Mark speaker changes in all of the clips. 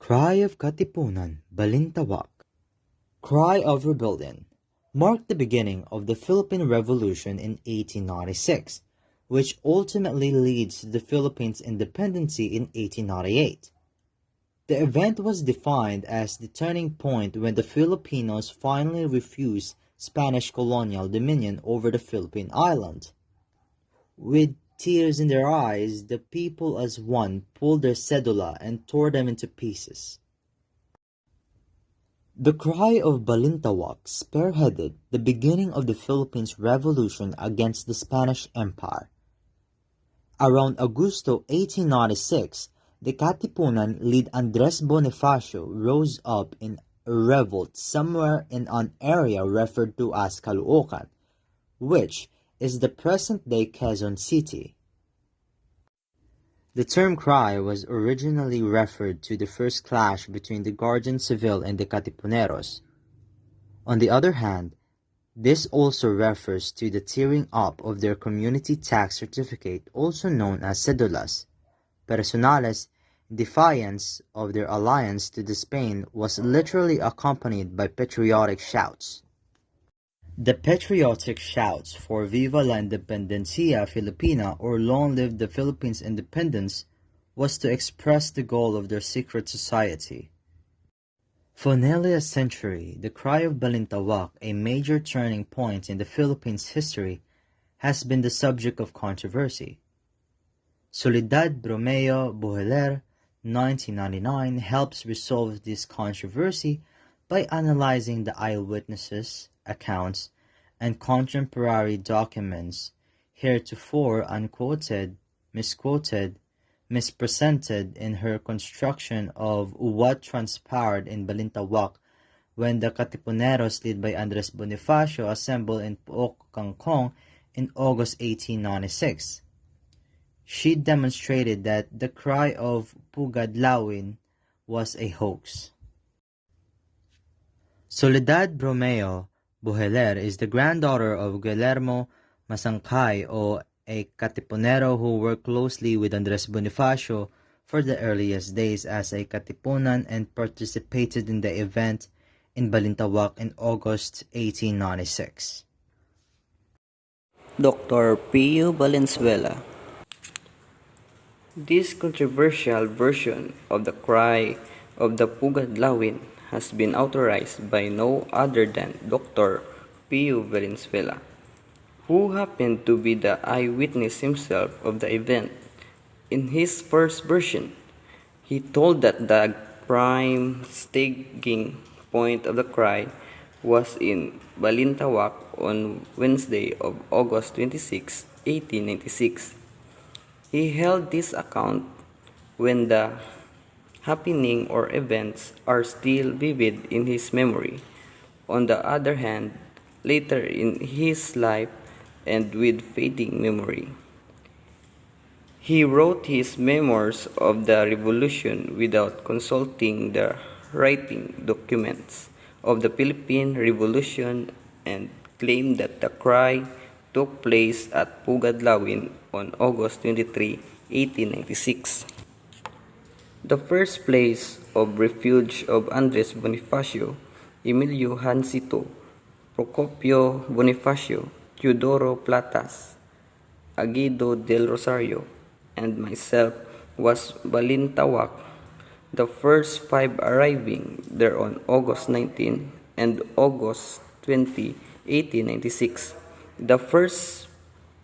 Speaker 1: Cry of Katipunan, Balintawak, Cry of Rebellion, marked the beginning of the Philippine Revolution in 1896, which ultimately leads to the Philippines' independence in 1898. The event was defined as the turning point when the Filipinos finally refused Spanish colonial dominion over the Philippine island. With tears in their eyes, the people as one pulled their cedula and tore them into pieces. The cry of Balintawak spearheaded the beginning of the Philippines Revolution against the Spanish Empire. Around Agosto 1896, the Katipunan lead Andres Bonifacio rose up in a revolt somewhere in an area referred to as Caloocan, which is the present-day Quezon City. The term cry was originally referred to the first clash between the Guardian Civil and the Katipuneros. On the other hand, this also refers to the tearing up of their community tax certificate, also known as cedulas. Personales, in defiance of their alliance to the Spain, was literally accompanied by patriotic shouts. The patriotic shouts for Viva la Independencia Filipina, or Long Live the Philippines Independence, was to express the goal of their secret society. For nearly a century, the cry of Balintawak, a major turning point in the Philippines' history, has been the subject of controversy. Soledad Bromeo Boheler, 1999, helps resolve this controversy by analyzing the eyewitnesses' accounts and contemporary documents heretofore unquoted, misquoted, mispresented in her construction of what transpired in Balintawak when the Katipuneros led by Andres Bonifacio assembled in Pook Kangkong in August 1896. She demonstrated that the cry of Pugadlawin was a hoax. Soledad Bromeo Boheler is the granddaughter of Guillermo Masangkay, a Katipunero who worked closely with Andres Bonifacio for the earliest days as a Katipunan and participated in the event in Balintawak in August 1896.
Speaker 2: Dr. Pio Valenzuela. This controversial version of the cry of the Pugadlawin has been authorized by no other than Dr. Pio Valenzuela, who happened to be the eyewitness himself of the event. In his first version, he told that the prime staging point of the cry was in Balintawak on Wednesday of August 26, 1896. He held this account when the happening or events are still vivid in his memory. On the other hand, later in his life and with fading memory, he wrote his memoirs of the revolution without consulting the writing documents of the Philippine Revolution and claimed that the cry took place at Pugadlawin on August 23, 1896. The first place of refuge of Andres Bonifacio, Emilio Hansito, Procopio Bonifacio, Teodoro Platas, Aguido del Rosario, and myself was Balintawak, the first 5 arriving there on August 19 and August 20, 1896. The first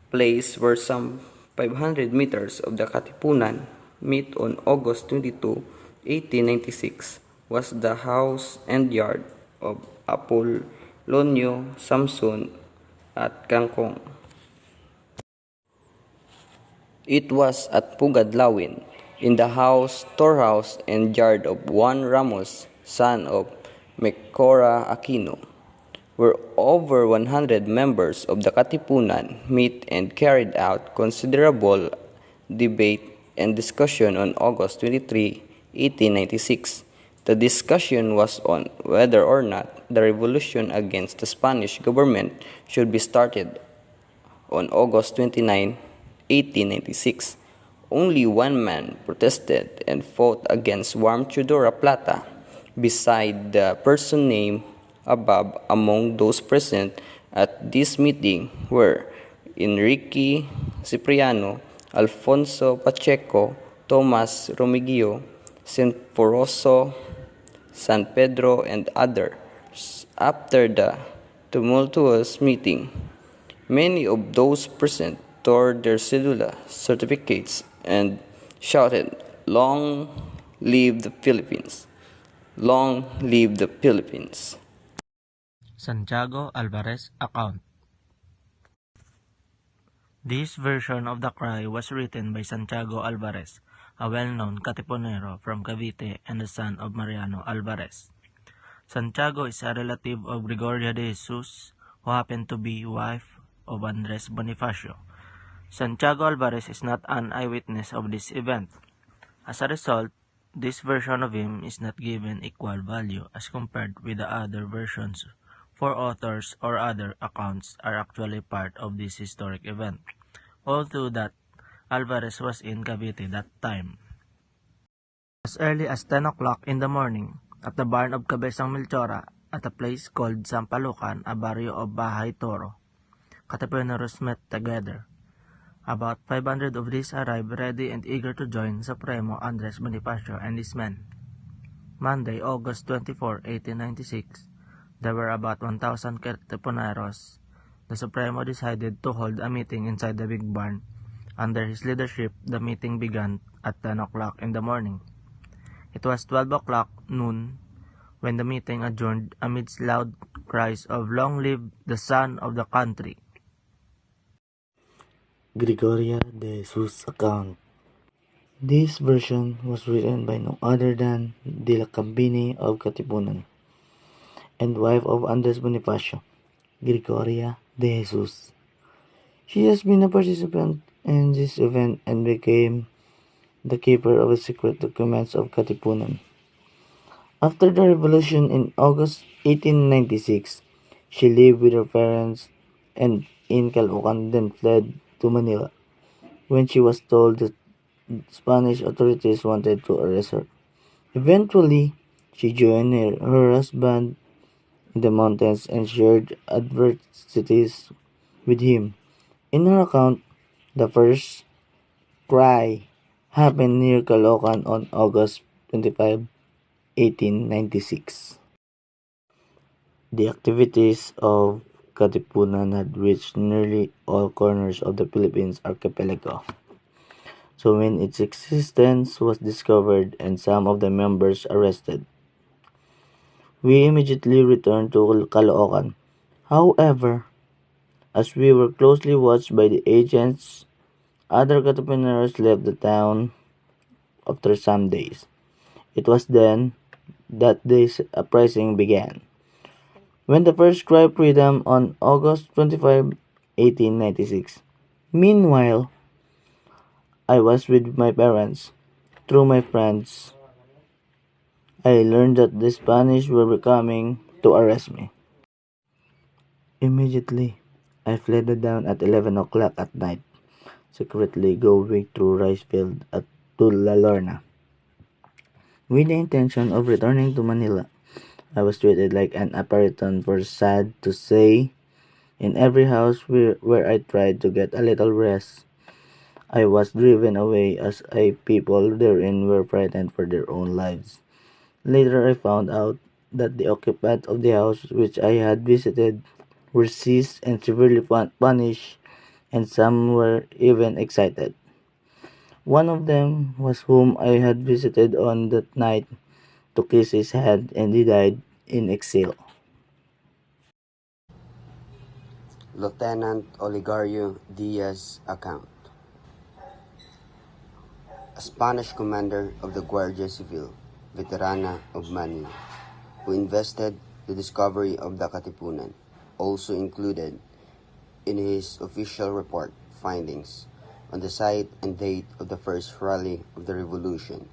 Speaker 2: place were some 500 meters of the Katipunan meet on August 22, 1896 was the house and yard of Apolonio Samson at Kangkong. It was at Pugadlawin, in the house, storehouse, and yard of Juan Ramos, son of Mecora Aquino, where over 100 members of the Katipunan met and carried out considerable debate and discussion on August 23, 1896. The discussion was on whether or not the revolution against the Spanish government should be started on August 29, 1896, Only one man protested and fought against Warm Tudora Plata, beside the person named above. Among those present at this meeting were Enrique Cipriano, Alfonso Pacheco, Tomas Romigio, Sinforoso, San Pedro, and others. After the tumultuous meeting, many of those present tore their cedula certificates and shouted, "Long live the Philippines! Long live the Philippines!"
Speaker 3: Santiago Alvarez account. This version of the cry was written by Santiago Alvarez, a well-known Katipunero from Cavite and the son of Mariano Alvarez. Santiago is a relative of Gregoria de Jesus, who happened to be wife of Andres Bonifacio. Santiago Alvarez is not an eyewitness of this event. As a result, this version of him is not given equal value as compared with the other versions, for authors or other accounts are actually part of this historic event, although that Alvarez was in Cavite that time. As early as 10 o'clock in the morning, at the barn of Cabezang Melchora, at a place called Sampalucan, a barrio of Bahay Toro, Katipuneros met together. About 500 of these arrived ready and eager to join Supremo Andres Bonifacio and his men. Monday, August 24, 1896, there were about 1,000 Katipuneros. The Supremo decided to hold a meeting inside the big barn. Under his leadership, the meeting began at 10 o'clock in the morning. It was 12 o'clock noon when the meeting adjourned amidst loud cries of "Long live the son of the country!"
Speaker 4: Gregoria de Jesus account. This version was written by no other than De la Cambini of Katipunan and wife of Andres Bonifacio, Gregoria de Jesus. She has been a participant in this event and became the keeper of the secret documents of Katipunan. After the revolution in August 1896, she lived with her parents and in Caloocan, then fled to Manila when she was told that Spanish authorities wanted to arrest her. Eventually, she joined her husband in the mountains and shared adversities with him. In her account, the first cry happened near Caloocan on August 25, 1896. The activities of Katipunan had reached nearly all corners of the Philippines archipelago. So when its existence was discovered and some of the members arrested, we immediately returned to Caloocan. However, as we were closely watched by the agents, other Katipuneros left the town after some days. It was then that this uprising began. When the first cry of freedom on August 25, 1896. Meanwhile, I was with my parents. Through my friends, I learned that the Spanish were coming to arrest me. Immediately, I fled down at 11 o'clock at night, secretly going through rice field to La Lorna, with the intention of returning to Manila. I was treated like an apparition, for sad to say, in every house where I tried to get a little rest, I was driven away as people therein were frightened for their own lives. Later I found out that the occupants of the house which I had visited were seized and severely punished, and some were even excited. One of them was whom I had visited on that night to kiss his hand, and he died in exile.
Speaker 5: Lieutenant Oligario Diaz account. A Spanish commander of the Guardia Civil, veterana of Manila, who invested the discovery of the Katipunan, also included in his official report findings on the site and date of the first rally of the revolution.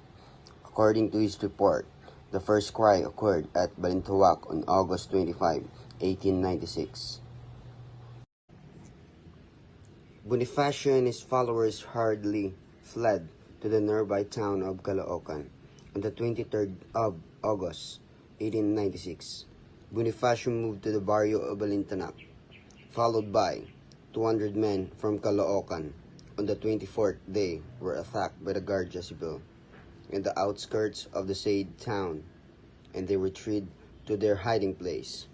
Speaker 5: According to his report, the first cry occurred at Balintawak on August 25, 1896. Bonifacio and his followers hurriedly fled to the nearby town of Caloocan on the 23rd of August 1896. Bonifacio moved to the barrio of Balintawak, followed by 200 men from Caloocan. On the 24th, they were attacked by the Guardia Civil in the outskirts of the said town, and they retreated to their hiding place.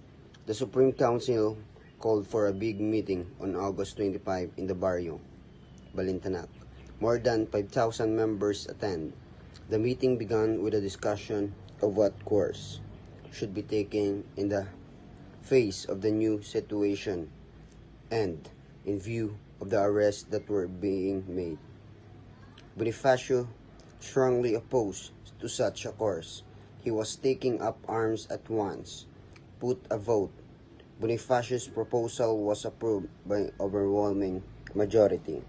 Speaker 5: The Supreme Council called for a big meeting on August 25 in the barrio, Balintawak. More than 5,000 members attend. The meeting began with a discussion of what course should be taken in the face of the new situation and in view of the arrests that were being made. Bonifacio strongly opposed to such a course. He was taking up arms at once. Put a vote. Bonifacio's proposal was approved by overwhelming majority.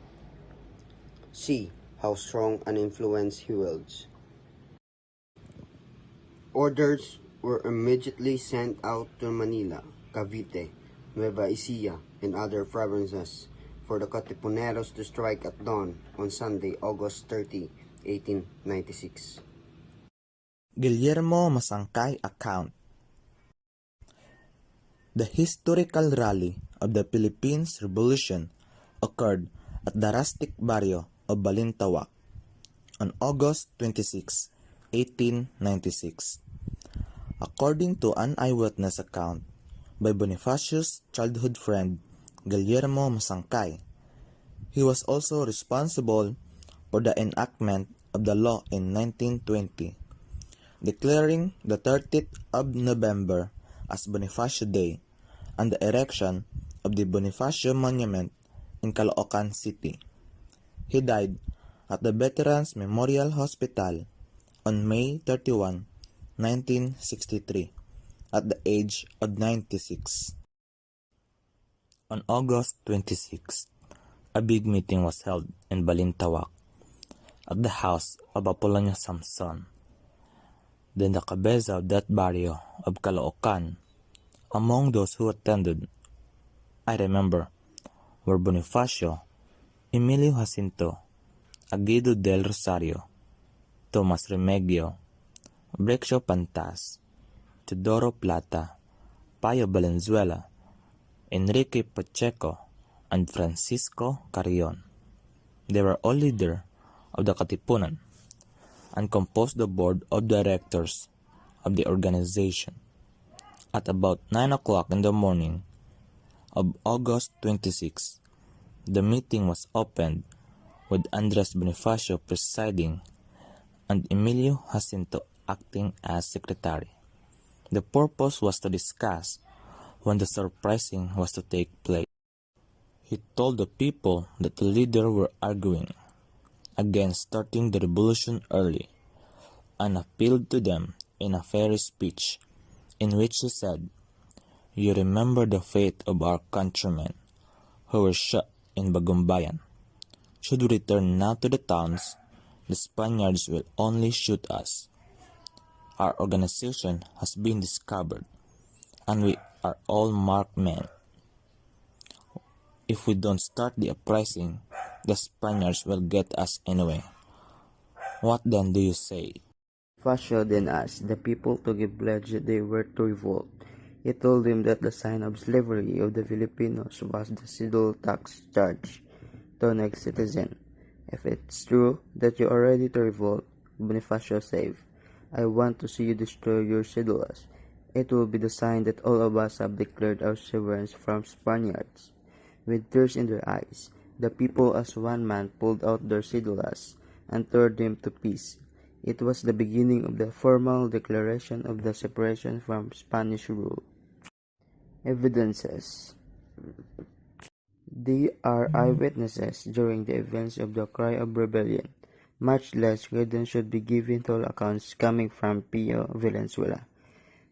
Speaker 5: See how strong an influence he wields. Orders were immediately sent out to Manila, Cavite, Nueva Ecija, and other provinces for the Katipuneros to strike at dawn on Sunday, August 30, 1896.
Speaker 6: Guillermo Masangkay account. The historical rally of the Philippines Revolution occurred at the rustic barrio of Balintawak on August 26, 1896. According to an eyewitness account by Bonifacio's childhood friend Guillermo Masangkay, he was also responsible for the enactment of the law in 1920, declaring the 30th of November as Bonifacio Day and the erection of the Bonifacio Monument in Caloocan City. He died at the Veterans Memorial Hospital on May 31, 1963, at the age of 96. On August 26, a big meeting was held in Balintawak at the house of Apolonio Samson, then the cabeza of that barrio of Caloocan. Among those who attended, I remember, were Bonifacio, Emilio Jacinto, Aguido del Rosario, Tomas Remigio, Brexio Pantas, Teodoro Plata, Payo Valenzuela, Enrique Pacheco, and Francisco Carrion. They were all leaders of the Katipunan and composed the board of directors of the organization. At about 9 o'clock in the morning of August 26, the meeting was opened with Andres Bonifacio presiding and Emilio Jacinto acting as secretary. The purpose was to discuss when the surprising was to take place. He told the people that the leaders were arguing against starting the revolution early and appealed to them in a fiery speech in which he said, "You remember the fate of our countrymen who were shot in Bagumbayan. Should we return now to the towns, the Spaniards will only shoot us. Our organization has been discovered, and we are all marked men. If we don't start the uprising, the Spaniards will get us anyway. What then do you say?"
Speaker 2: Bonifacio then asked the people to give pledge that they were to revolt. He told them that the sign of slavery of the Filipinos was the cedule tax charge to an ex-citizen. If it's true that you are ready to revolt, Bonifacio said, I want to see you destroy your cedulas. It will be the sign that all of us have declared our severance from Spaniards. With tears in their eyes, the people as one man pulled out their cedulas and tore them to pieces. It was the beginning of the formal declaration of the separation from Spanish rule. Evidences. They are eyewitnesses during the events of the cry of rebellion. Much less credence should be given to all accounts coming from Pio Valenzuela.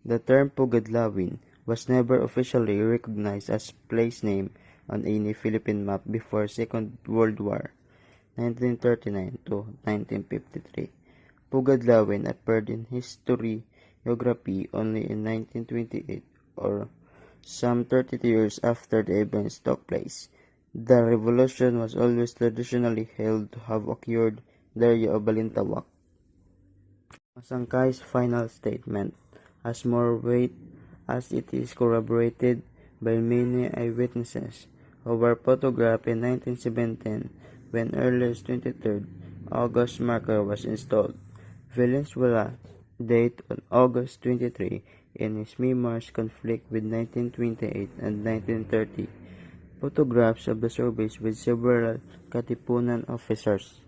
Speaker 2: The term Pugadlawin was never officially recognized as place name on any Philippine map before Second World War, 1939 to 1953. Pugadlawin appeared in historiography only in 1928, or some 32 years after the events took place.
Speaker 7: The revolution was always traditionally held to have occurred in the area of Balintawak. Masangkay's final statement has more weight as it is corroborated by many eyewitnesses who were photographed in 1917 when earliest 23rd August marker was installed. Valenzuela date on August 23 in his memoirs conflict with 1928 and 1930 photographs of the surveys with several Katipunan officers.